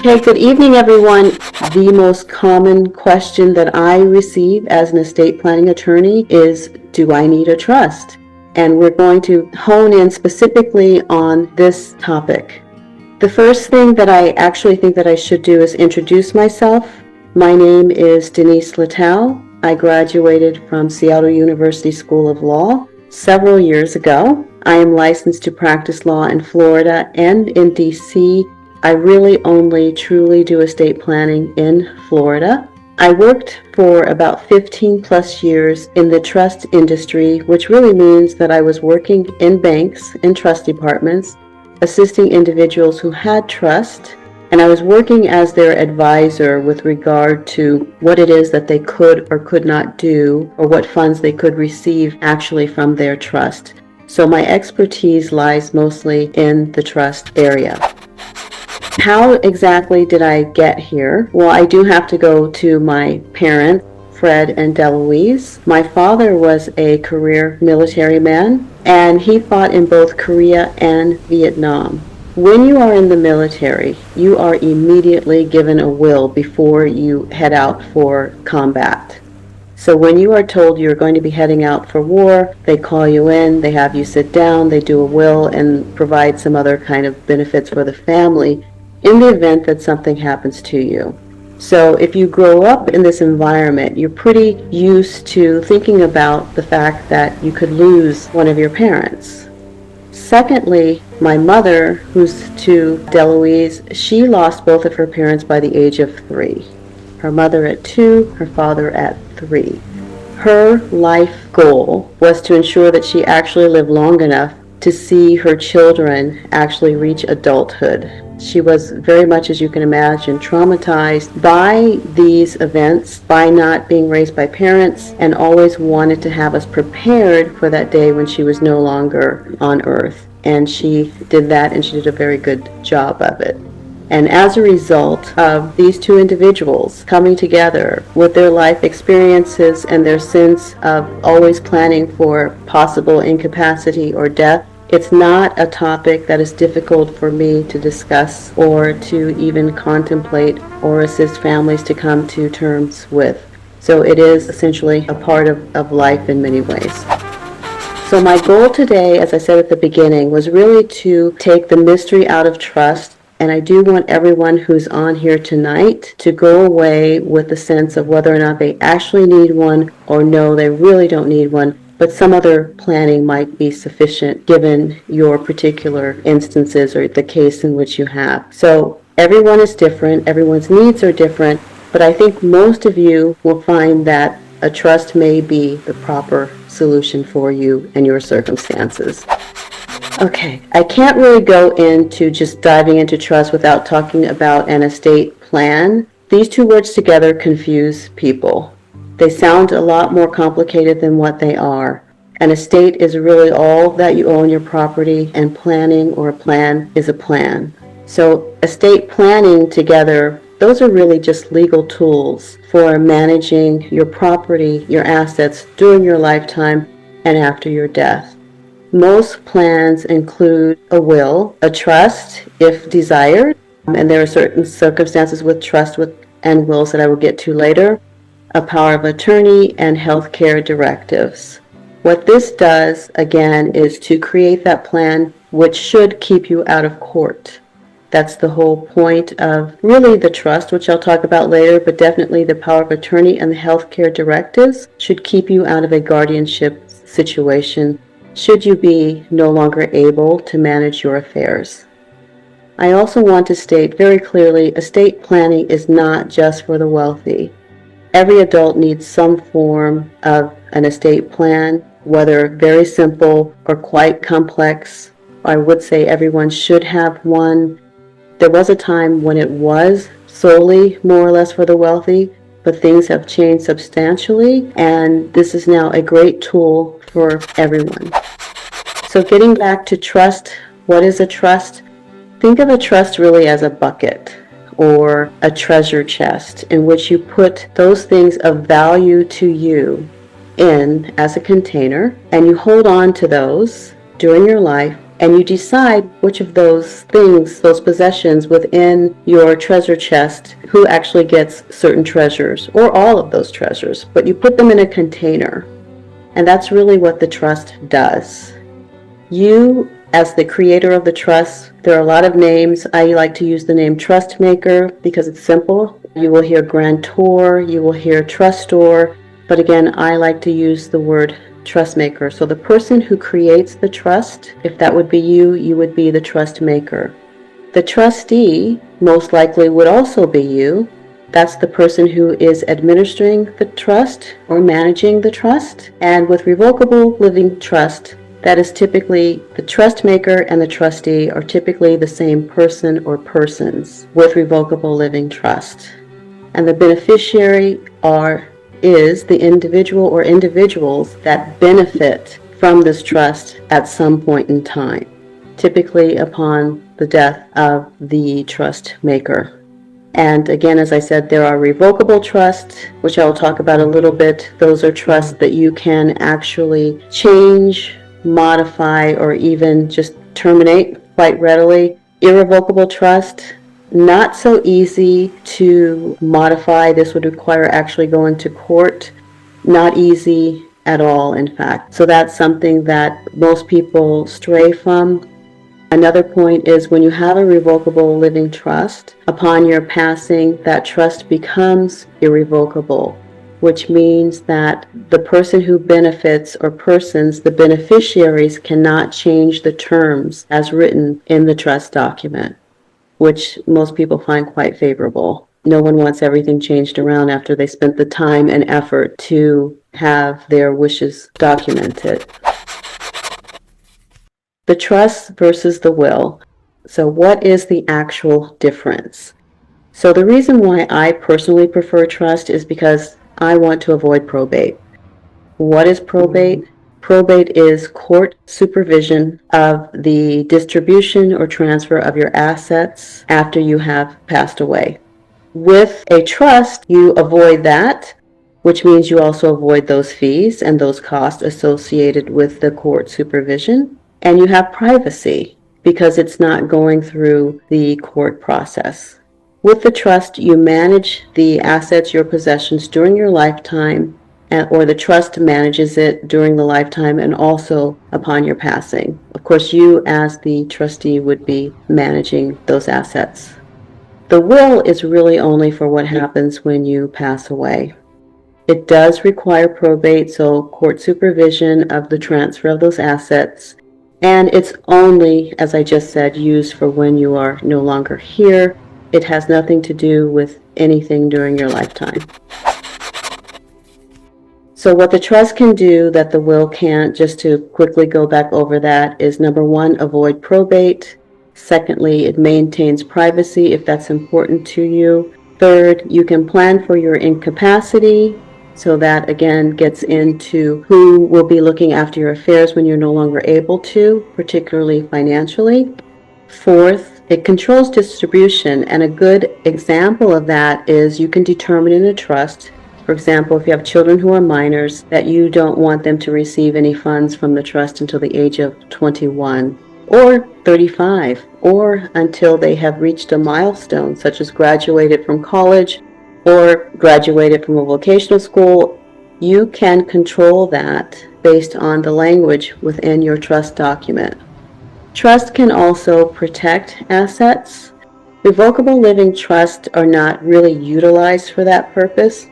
Okay, good evening, everyone. The most common question that I receive as an estate planning attorney is, do I need a trust? And we're going to hone in specifically on this topic. The first thing that I actually think that I should do is introduce myself. My name is Denise Littell. I graduated from Seattle University School of Law several years ago. I am licensed to practice law in Florida and in DC. I really only truly do estate planning in Florida. I worked for about 15 plus years in the trust industry, which really means that I was working in banks and trust departments, assisting individuals who had trust, and I was working as their advisor with regard to what it is that they could or could not do, or what funds they could receive actually from their trust. So my expertise lies mostly in the trust area. How exactly did I get here? Well, I do have to go to my parents, Fred and Deloise. My father was a career military man, and he fought in both Korea and Vietnam. When you are in the military, you are immediately given a will before you head out for combat. So when you are told you're going to be heading out for war, they call you in, they have you sit down, they do a will and provide some other kind of benefits for the family in the event that something happens to you. So if you grow up in this environment, you're pretty used to thinking about the fact that you could lose one of your parents. Secondly, my mother, who's to Deloise, she lost both of her parents by the age of 3. Her mother at 2, her father at 3. Her life goal was to ensure that she actually lived long enough to see her children actually reach adulthood. She was very much, as you can imagine, traumatized by these events, by not being raised by parents, and always wanted to have us prepared for that day when she was no longer on earth. And she did that, and she did a very good job of it. And as a result of these two individuals coming together with their life experiences and their sense of always planning for possible incapacity or death, it's not a topic that is difficult for me to discuss or to even contemplate or assist families to come to terms with. So it is essentially a part of life in many ways. So my goal today, as I said at the beginning, was really to take the mystery out of trust. And I do want everyone who's on here tonight to go away with a sense of whether or not they actually need one, or no, they really don't need one, but some other planning might be sufficient given your particular instances or the case in which you have. So everyone is different, everyone's needs are different, but I think most of you will find that a trust may be the proper solution for you and your circumstances. Okay, I can't really go into just diving into trust without talking about an estate plan. These two words together confuse people. They sound a lot more complicated than what they are. An estate is really all that you own your property, and planning or a plan is a plan. So estate planning together, those are really just legal tools for managing your property, your assets during your lifetime and after your death. Most plans include a will, a trust if desired, and there are certain circumstances with trust and wills that I will get to later, a power of attorney, and healthcare directives. What this does, again, is to create that plan which should keep you out of court. That's the whole point of really the trust, which I'll talk about later, but definitely the power of attorney and the healthcare directives should keep you out of a guardianship situation should you be no longer able to manage your affairs. I also want to state very clearly, estate planning is not just for the wealthy. Every adult needs some form of an estate plan, whether very simple or quite complex. I would say everyone should have one. There was a time when it was solely more or less for the wealthy, but things have changed substantially, and this is now a great tool for everyone. So getting back to trust, what is a trust? Think of a trust really as a bucket or a treasure chest in which you put those things of value to you in as a container, and you hold on to those during your life and you decide which of those things, those possessions within your treasure chest, who actually gets certain treasures, or all of those treasures, but you put them in a container. And that's really what the trust does. You, as the creator of the trust, there are a lot of names. I like to use the name trust maker because it's simple. You will hear grantor, you will hear trustor, but again, I like to use the word trust maker. So the person who creates the trust, if that would be you, you would be the trust maker. The trustee most likely would also be you. That's the person who is administering the trust or managing the trust. And with revocable living trust, that is typically the trust maker and the trustee are typically the same person or persons with revocable living trust. And the beneficiary is the individual or individuals that benefit from this trust at some point in time, typically upon the death of the trust maker. And again, as I said, there are revocable trusts, which I will talk about a little bit. Those are trusts that you can actually change, modify, or even just terminate quite readily. Irrevocable trust, not so easy to modify. This would require actually going to court. Not easy at all, in fact. So that's something that most people stray from. Another point is when you have a revocable living trust, upon your passing, that trust becomes irrevocable, which means that the person who benefits or persons, the beneficiaries, cannot change the terms as written in the trust document, which most people find quite favorable. No one wants everything changed around after they spent the time and effort to have their wishes documented. The trust versus the will. So what is the actual difference? So the reason why I personally prefer trust is because I want to avoid probate. What is probate? Probate is court supervision of the distribution or transfer of your assets after you have passed away. With a trust, you avoid that, which means you also avoid those fees and those costs associated with the court supervision. And you have privacy because it's not going through the court process. With the trust, you manage the assets, your possessions during your lifetime, or the trust manages it during the lifetime and also upon your passing. Of course, you as the trustee would be managing those assets. The will is really only for what happens when you pass away. It does require probate, so court supervision of the transfer of those assets. And it's only, as I just said, used for when you are no longer here. It has nothing to do with anything during your lifetime. So what the trust can do that the will can't, just to quickly go back over that, is number one, avoid probate. Secondly, it maintains privacy if that's important to you. Third, you can plan for your incapacity. So that again gets into who will be looking after your affairs when you're no longer able to, particularly financially. Fourth, it controls distribution, and a good example of that is you can determine in a trust, for example, if you have children who are minors, that you don't want them to receive any funds from the trust until the age of 21 or 35, or until they have reached a milestone such as graduated from college or graduated from a vocational school. You can control that based on the language within your trust document. Trust can also protect assets. Revocable living trusts are not really utilized for that purpose.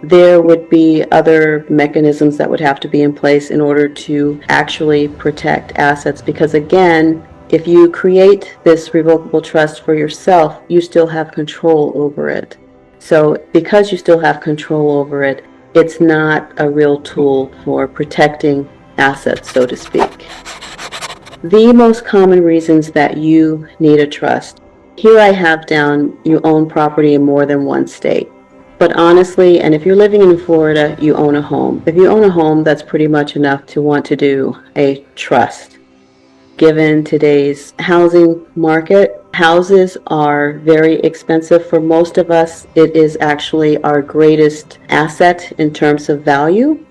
There would be other mechanisms that would have to be in place in order to actually protect assets, because again, if you create this revocable trust for yourself, you still have control over it. So because you still have control over it, it's not a real tool for protecting assets, so to speak. The most common reasons that you need a trust. Here I have down, you own property in more than one state. But honestly, and if you're living in Florida, you own a home. If you own a home, that's pretty much enough to want to do a trust. Given today's housing market, houses are very expensive for most of us. It is actually our greatest asset in terms of value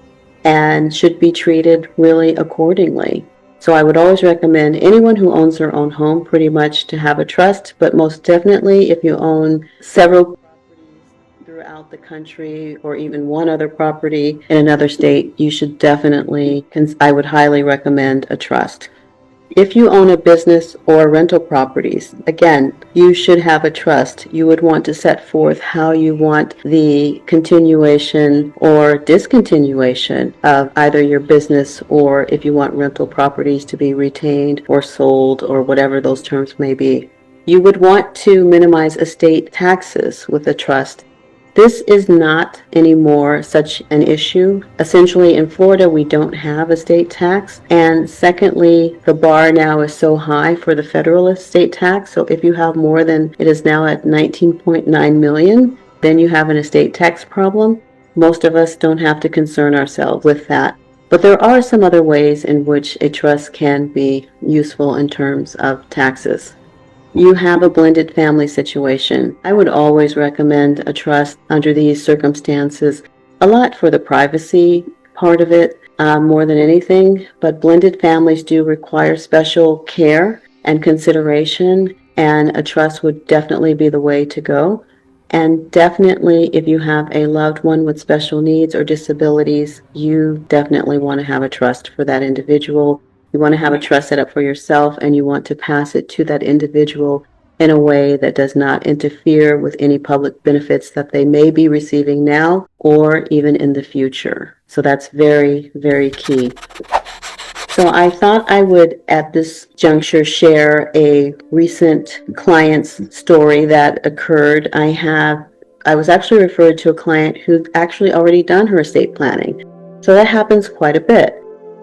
and should be treated really accordingly. So I would always recommend anyone who owns their own home pretty much to have a trust, but most definitely if you own several throughout the country or even one other property in another state, you should definitely, I would highly recommend a trust. If you own a business or rental properties, again, you should have a trust. You would want to set forth how you want the continuation or discontinuation of either your business, or if you want rental properties to be retained or sold or whatever those terms may be. You would want to minimize estate taxes with a trust. This is not anymore such an issue. Essentially, in Florida, we don't have a state tax. And secondly, the bar now is so high for the federal estate tax. So if you have more than, it is now at 19.9 million, then you have an estate tax problem. Most of us don't have to concern ourselves with that. But there are some other ways in which a trust can be useful in terms of taxes. You have a blended family situation. I would always recommend a trust under these circumstances, a lot for the privacy part of it, more than anything, but blended families do require special care and consideration, and a trust would definitely be the way to go. And definitely, if you have a loved one with special needs or disabilities, you definitely want to have a trust for that individual. You want to have a trust set up for yourself, and you want to pass it to that individual in a way that does not interfere with any public benefits that they may be receiving now or even in the future. So that's very, very key. So I thought I would, at this juncture, share a recent client's story that occurred. I was actually referred to a client who'd actually already done her estate planning. So that happens quite a bit.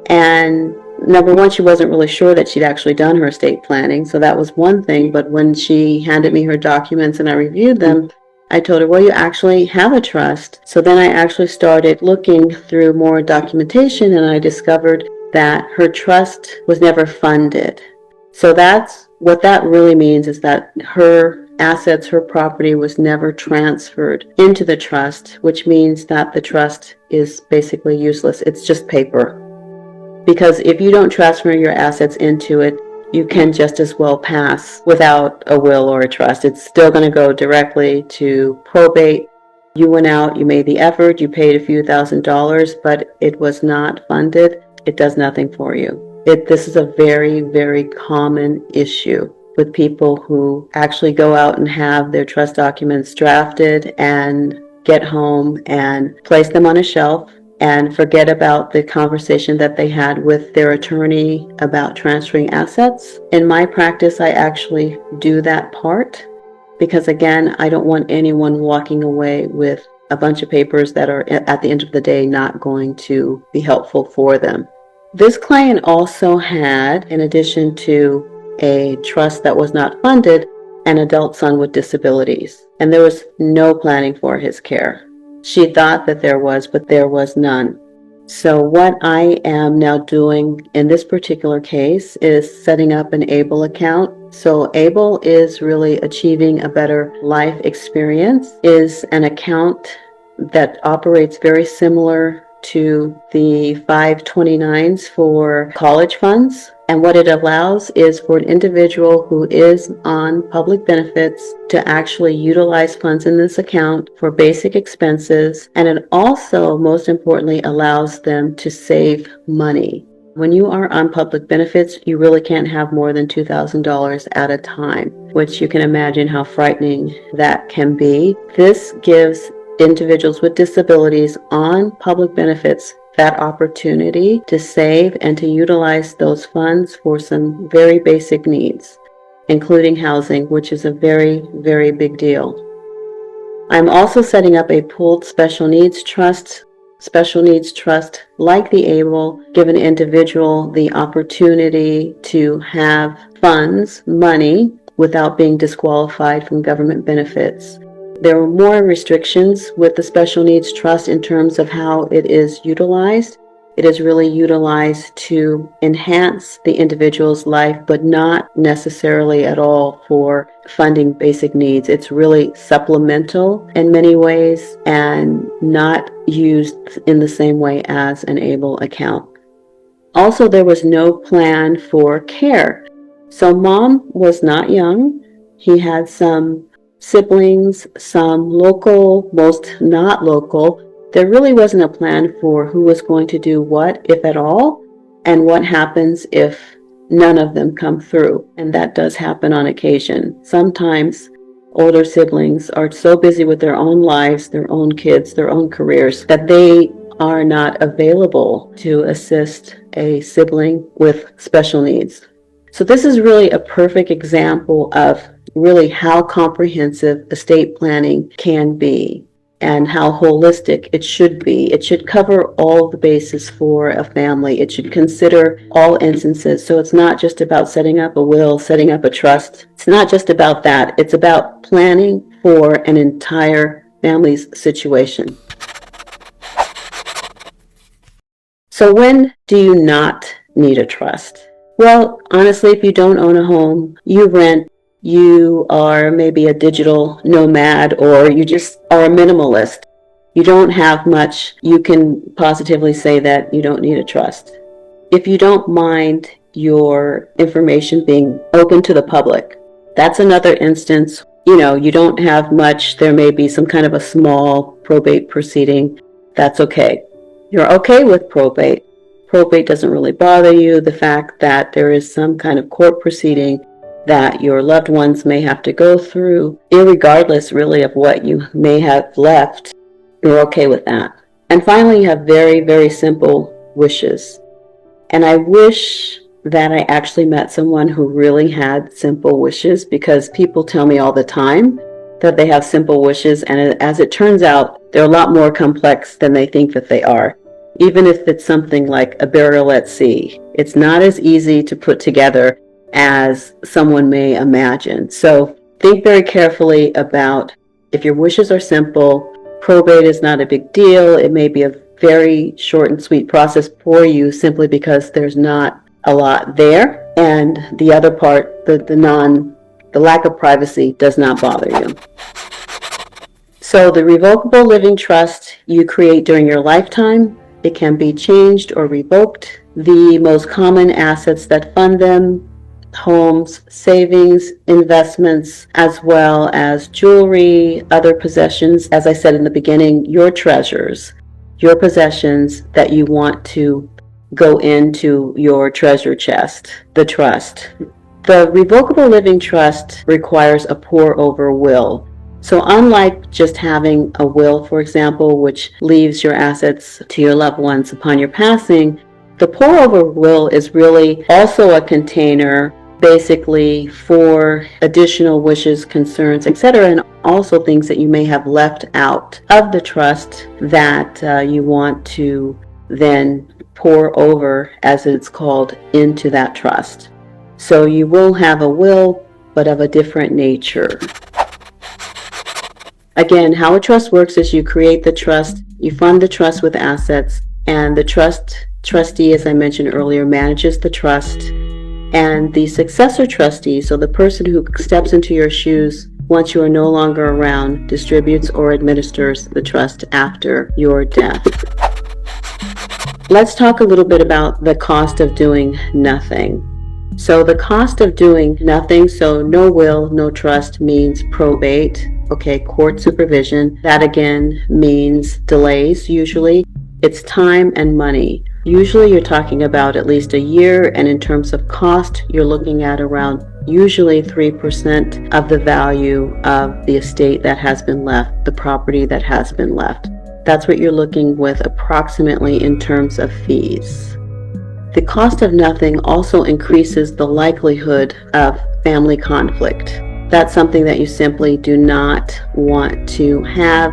And number one, she wasn't really sure that she'd actually done her estate planning, so that was one thing. But when she handed me her documents and I reviewed them, I told her, well, you actually have a trust. So then I actually started looking through more documentation, and I discovered that her trust was never funded. So that's what that really means, is that her assets, her property was never transferred into the trust, which means that the trust is basically useless. It's just paper. Because if you don't transfer your assets into it, you can just as well pass without a will or a trust. It's still going to go directly to probate. You went out, you made the effort, you paid a few $1,000s, but it was not funded. It does nothing for you. This is a very, very common issue with people who actually go out and have their trust documents drafted and get home and place them on a shelf and forget about the conversation that they had with their attorney about transferring assets. In my practice, I actually do that part because, again, I don't want anyone walking away with a bunch of papers that are, at the end of the day, not going to be helpful for them. This client also had, in addition to a trust that was not funded, an adult son with disabilities, and there was no planning for his care. She thought that there was, but there was none. So what I am now doing in this particular case is setting up an ABLE account. So ABLE is really achieving a better life experience, is an account that operates very similar to the 529s for college funds. And what it allows is for an individual who is on public benefits to actually utilize funds in this account for basic expenses. And it also, most importantly, allows them to save money. When you are on public benefits, you really can't have more than $2,000 at a time, which you can imagine how frightening that can be. This gives individuals with disabilities on public benefits that opportunity to save and to utilize those funds for some very basic needs, including housing, which is a very, very big deal. I'm also setting up a pooled special needs trust. Special needs trust, like the ABLE, give an individual the opportunity to have funds, money, without being disqualified from government benefits. There are more restrictions with the special needs trust in terms of how it is utilized. It is really utilized to enhance the individual's life, but not necessarily at all for funding basic needs. It's really supplemental in many ways and not used in the same way as an ABLE account. Also, there was no plan for care. So mom was not young. He had some siblings, some local, most not local. There really wasn't a plan for who was going to do what, if at all, and what happens if none of them come through. And that does happen on occasion. Sometimes older siblings are so busy with their own lives, their own kids, their own careers, that they are not available to assist a sibling with special needs. So this is really a perfect example of really how comprehensive estate planning can be and how holistic it should be. It should cover all the bases for a family. It should consider all instances. So it's not just about setting up a will, setting up a trust. It's not just about that. It's about planning for an entire family's situation. So when do you not need a trust? Well, honestly, if you don't own a home, you rent, you are maybe a digital nomad, or you just are a minimalist, you don't have much, you can positively say that you don't need a trust. If you don't mind your information being open to the public, that's another instance. You don't have much, there may be some kind of a small probate proceeding, that's okay. You're okay with probate. Probate doesn't really bother you. The fact that there is some kind of court proceeding that your loved ones may have to go through, irregardless really of what you may have left, you're okay with that. And finally, you have very, very simple wishes. And I wish that I actually met someone who really had simple wishes, because people tell me all the time that they have simple wishes, and as it turns out, they're a lot more complex than they think that they are. Even if it's something like a burial at sea, it's not as easy to put together as someone may imagine. So think very carefully about if your wishes are simple. Probate is not a big deal. It may be a very short and sweet process for you simply because there's not a lot there. And the other part, the lack of privacy does not bother you. So the revocable living trust you create during your lifetime, it can be changed or revoked. The most common assets that fund them: homes, savings, investments, as well as jewelry, other possessions. As I said in the beginning, your treasures, your possessions that you want to go into your treasure chest, the trust. The revocable living trust requires a pour-over will. So unlike just having a will, for example, which leaves your assets to your loved ones upon your passing, the pour-over will is really also a container basically for additional wishes, concerns, etc., and also things that you may have left out of the trust that you want to then pour over, as it's called, into that trust. So you will have a will, but of a different nature. Again, how a trust works is you create the trust, you fund the trust with assets, and the trustee, as I mentioned earlier, manages the trust. And the successor trustee, so the person who steps into your shoes once you are no longer around, distributes or administers the trust after your death. Let's talk a little bit about the cost of doing nothing. So the cost of doing nothing, so no will, no trust, means probate, court supervision. That again means delays usually. It's time and money. Usually you're talking about at least a year, and in terms of cost, you're looking at around usually 3% of the value of the estate that has been left, the property that has been left. That's what you're looking with approximately in terms of fees. The cost of nothing also increases the likelihood of family conflict. That's something that you simply do not want to have.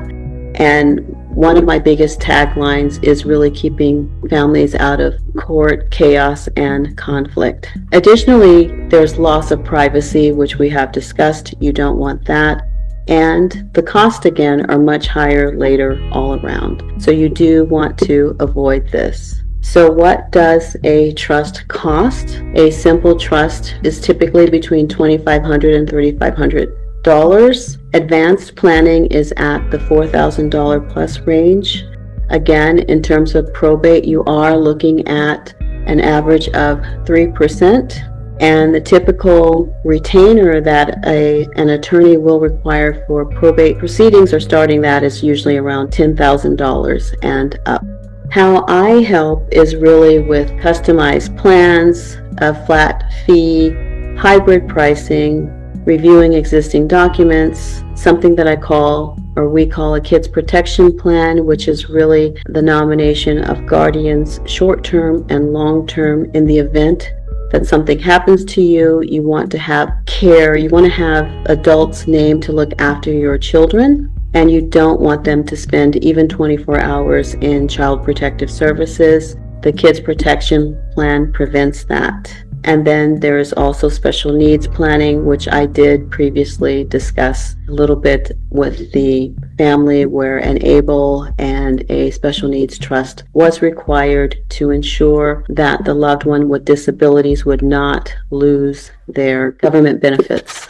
And one of my biggest taglines is really keeping families out of court chaos and conflict. Additionally, there's loss of privacy, which we have discussed. You don't want that. And the costs again are much higher later all around. So you do want to avoid this. So what does a trust cost? A simple trust is typically between $2,500 and $3,500. Advanced planning is at the $4,000 plus range. Again, in terms of probate, you are looking at an average of 3%. And the typical retainer that an attorney will require for probate proceedings or starting that is usually around $10,000 and up. How I help is really with customized plans, a flat fee, hybrid pricing, reviewing existing documents, something that I call or we call a kids protection plan, which is really the nomination of guardians short-term and long-term in the event that something happens to you. You want to have care, you want to have adults named to look after your children, and you don't want them to spend even 24 hours in child protective services. The kids protection plan prevents that. And then there is also special needs planning, which I did previously discuss a little bit with the family where an ABLE and a special needs trust was required to ensure that the loved one with disabilities would not lose their government benefits.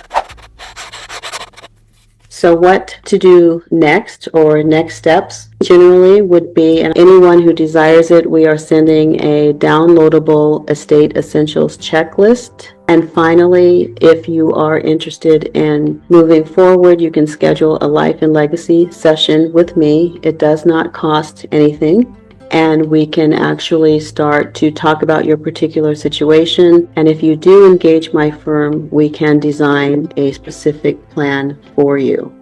So what to do next or next steps generally would be, and anyone who desires it, we are sending a downloadable estate essentials checklist. And finally, if you are interested in moving forward, you can schedule a life and legacy session with me. It does not cost anything. And we can actually start to talk about your particular situation. And if you do engage my firm, we can design a specific plan for you.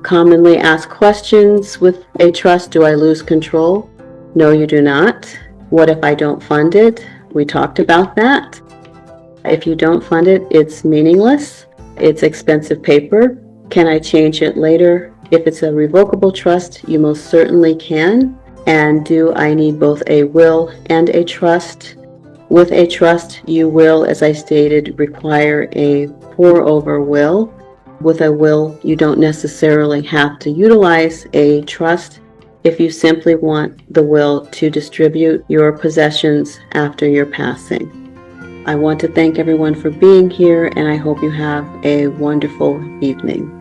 Commonly asked questions with a trust: do I lose control? No, you do not. What if I don't fund it? We talked about that. If you don't fund it, it's meaningless. It's expensive paper. Can I change it later? If it's a revocable trust, you most certainly can. And do I need both a will and a trust? With a trust, you will, as I stated, require a pour-over will. With a will, you don't necessarily have to utilize a trust if you simply want the will to distribute your possessions after your passing. I want to thank everyone for being here, and I hope you have a wonderful evening.